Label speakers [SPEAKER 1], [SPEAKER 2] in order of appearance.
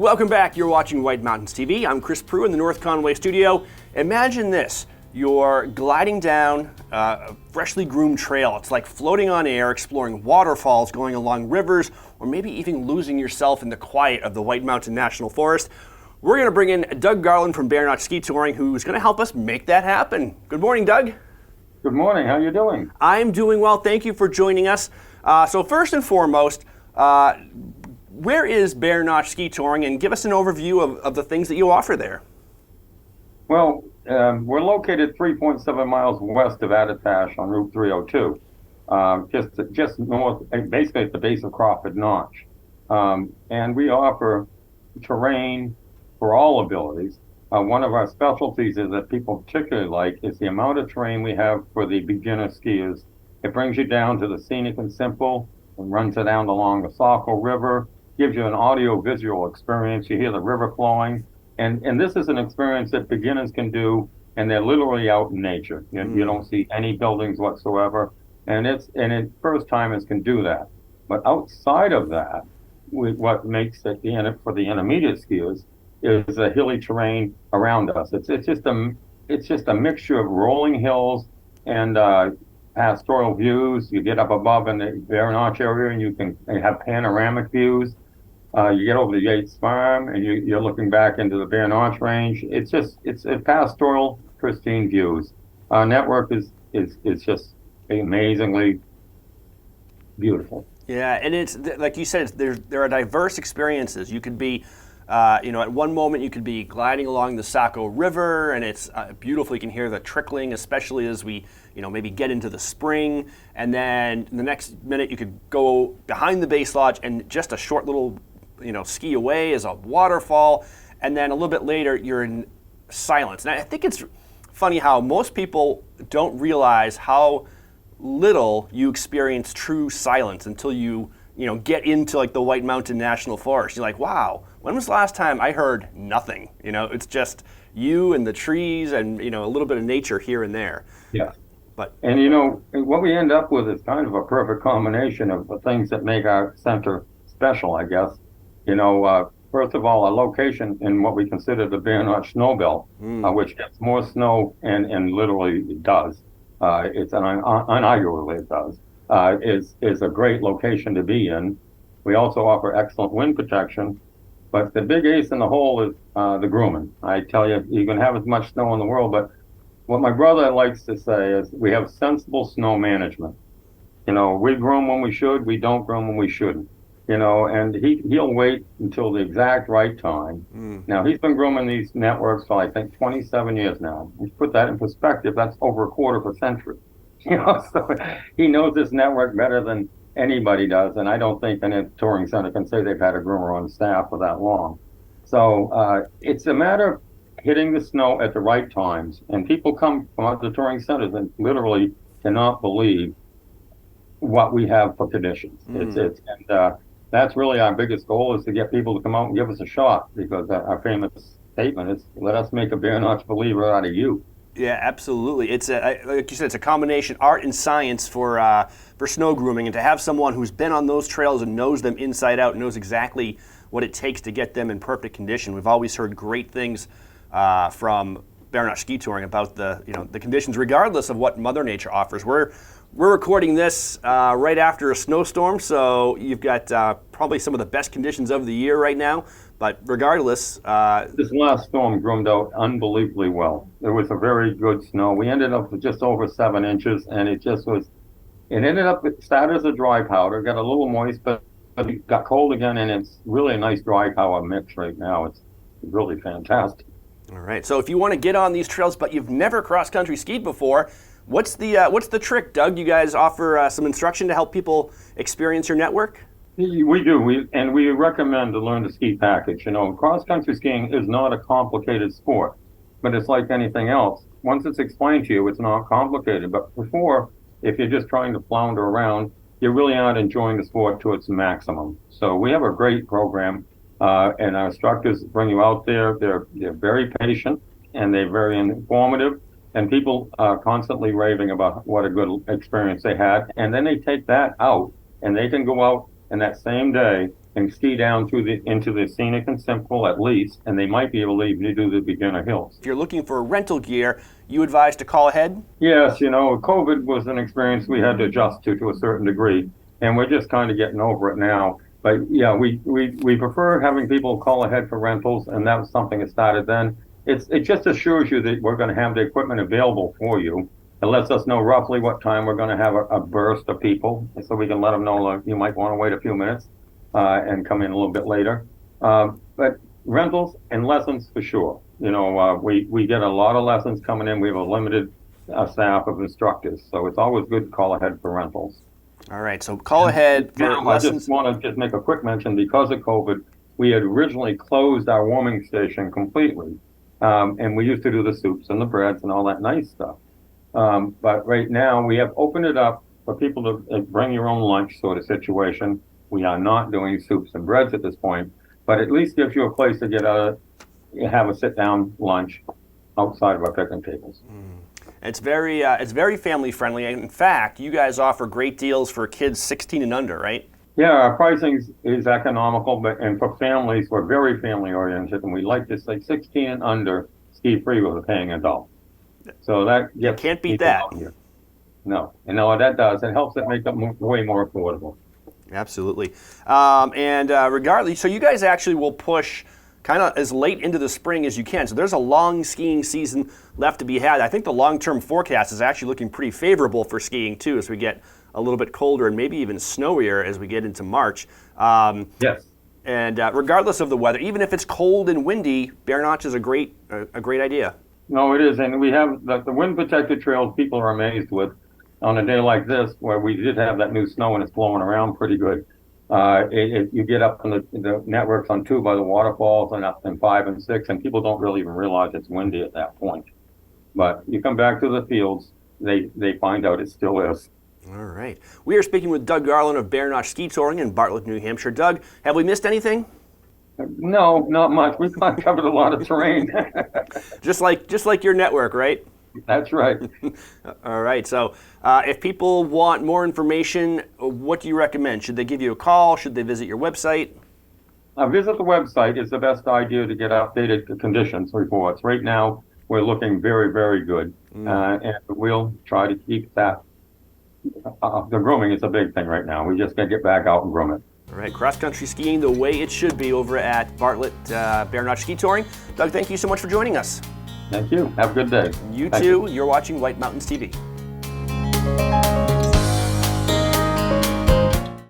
[SPEAKER 1] Welcome back. You're watching White Mountains TV. I'm Chris Prue in the North Conway studio. Imagine this. You're gliding down a freshly groomed trail. It's like floating on air, exploring waterfalls, going along rivers, or maybe even losing yourself in the quiet of the White Mountain National Forest. We're going to bring in Doug Garland from Crawford Notch Ski Touring, who's going to help us make that happen. Good morning, Doug.
[SPEAKER 2] Good morning. How are you doing?
[SPEAKER 1] I'm doing well. Thank you for joining us. So first and foremost, where is Crawford Notch Ski Touring, and give us an overview of the things that you offer there.
[SPEAKER 2] Well, we're located 3.7 miles west of Attitash on Route 302, just north, basically at the base of Crawford Notch. And we offer terrain for all abilities. One of our specialties is that people particularly like is the amount of terrain we have for the beginner skiers. It brings you down to the scenic and simple and runs it down along the Saco River, gives you an audio-visual experience. You hear the river flowing. And this is an experience that beginners can do, and they're literally out in nature. You don't see any buildings whatsoever, and first timers can do that. But outside of that, what makes it for the intermediate skiers is the hilly terrain around us. It's just a mixture of rolling hills and pastoral views. You get up above in the Crawford Notch area, and you can have panoramic views. You get over the Yates Farm, and you're looking back into the Crawford Notch range. It's a pastoral, pristine views. Our network is just amazingly beautiful.
[SPEAKER 1] Yeah, and it's like you said, there are diverse experiences. You could be, at one moment you could be gliding along the Saco River, and it's beautiful. You can hear the trickling, especially as we, maybe get into the spring. And then the next minute you could go behind the base lodge, and just a short little ski away is a waterfall, and then a little bit later you're in silence. And I think it's funny how most people don't realize how little you experience true silence until you get into like the White Mountain National Forest. You're like, wow, when was the last time I heard nothing? It's just you and the trees and a little bit of nature here and there.
[SPEAKER 2] Yeah. And what we end up with is kind of a perfect combination of the things that make our center special, I guess. First of all, a location in what we consider the Crawford Notch snow belt, which gets more snow and literally it does. Unarguably it does. Is a great location to be in. We also offer excellent wind protection, but the big ace in the hole is the grooming. I tell you, you can have as much snow in the world, but what my brother likes to say is we have sensible snow management. We groom when we should, we don't groom when we shouldn't. And he'll wait until the exact right time. Now, he's been grooming these networks for, I think, 27 years now. To put that in perspective, that's over a quarter of a century. So he knows this network better than anybody does, and I don't think any touring center can say they've had a groomer on staff for that long. So it's a matter of hitting the snow at the right times, and people come from other touring centers and literally cannot believe what we have for conditions. That's really our biggest goal, is to get people to come out and give us a shot, because our famous statement is, let us make a Crawford Notch believer out of you.
[SPEAKER 1] Yeah, absolutely. It's like you said, it's a combination art and science for snow grooming, and to have someone who's been on those trails and knows them inside out, knows exactly what it takes to get them in perfect condition. We've always heard great things from Crawford Notch Ski Touring about the conditions, regardless of what Mother Nature offers. We're recording this right after a snowstorm, so you've got probably some of the best conditions of the year right now. But regardless,
[SPEAKER 2] this last storm groomed out unbelievably well. There was a very good snow. We ended up with just over 7 inches, and it started as a dry powder, got a little moist, but it got cold again, and it's really a nice dry powder mix right now. It's really fantastic.
[SPEAKER 1] All right. So if you want to get on these trails, but you've never cross-country skied before, what's the trick, Doug? You guys offer some instruction to help people experience your network?
[SPEAKER 2] We do. We recommend the Learn to Ski package. Cross-country skiing is not a complicated sport, but it's like anything else. Once it's explained to you, it's not complicated. But before, if you're just trying to flounder around, you really aren't enjoying the sport to its maximum. So we have a great program, and our instructors bring you out there. They're very patient, and they're very informative. And people are constantly raving about what a good experience they had. And then they take that out, and they can go out and that same day and ski down into the scenic and simple at least, and they might be able to even do the beginner hills.
[SPEAKER 1] If you're looking for rental gear, you advise to call ahead?
[SPEAKER 2] Yes, COVID was an experience we had to adjust to a certain degree, and we're just kind of getting over it now. But yeah, we prefer having people call ahead for rentals, and that was something that started then. It just assures you that we're going to have the equipment available for you. It lets us know roughly what time we're going to have a burst of people, so we can let them know you might want to wait a few minutes and come in a little bit later. But rentals and lessons for sure. We get a lot of lessons coming in. We have a limited staff of instructors, so it's always good to call ahead for rentals.
[SPEAKER 1] All right, so call ahead for lessons.
[SPEAKER 2] I just want to make a quick mention. Because of COVID, we had originally closed our warming station completely, and we used to do the soups and the breads and all that nice stuff. But right now, we have opened it up for people to bring your own lunch sort of situation. We are not doing soups and breads at this point, but at least gives you a place to get have a sit-down lunch outside of our picnic tables.
[SPEAKER 1] It's very family friendly. In fact, you guys offer great deals for kids 16 and under, right?
[SPEAKER 2] Yeah, our pricing is economical, and for families, we're very family oriented, and we like to say 16 and under ski free with a paying adult. So that
[SPEAKER 1] you can't beat that.
[SPEAKER 2] No, and what that does, it helps it make it way more affordable.
[SPEAKER 1] Absolutely. Regardless, so you guys actually will push kind of as late into the spring as you can. So there's a long skiing season left to be had. I think the long-term forecast is actually looking pretty favorable for skiing too, as we get a little bit colder and maybe even snowier as we get into March.
[SPEAKER 2] Yes.
[SPEAKER 1] And regardless of the weather, even if it's cold and windy, Bear Notch is a great idea.
[SPEAKER 2] No, it is, and we have the wind-protected trails. People are amazed with on a day like this, where we did have that new snow and it's blowing around pretty good. You get up on the networks on 2 by the waterfalls and up in 5 and 6, and people don't really even realize it's windy at that point. But you come back to the fields, they find out it still is.
[SPEAKER 1] All right. We are speaking with Doug Garland of Bear Notch Ski Touring in Bartlett, New Hampshire. Doug, have we missed anything?
[SPEAKER 2] No, not much. We've covered a lot of terrain.
[SPEAKER 1] just like your network, right?
[SPEAKER 2] That's right.
[SPEAKER 1] All right. So if people want more information, what do you recommend? Should they give you a call? Should they visit your website?
[SPEAKER 2] Visit the website. It's the best idea to get updated conditions reports. Right now, we're looking very, very good. And we'll try to keep that. The grooming is a big thing right now. We just got to get back out and groom it.
[SPEAKER 1] All right. Cross-country skiing the way it should be over at Bartlett Bear Notch Ski Touring. Doug, thank you so much for joining us.
[SPEAKER 2] Thank you. Have a good day.
[SPEAKER 1] You too. You're watching White Mountains TV.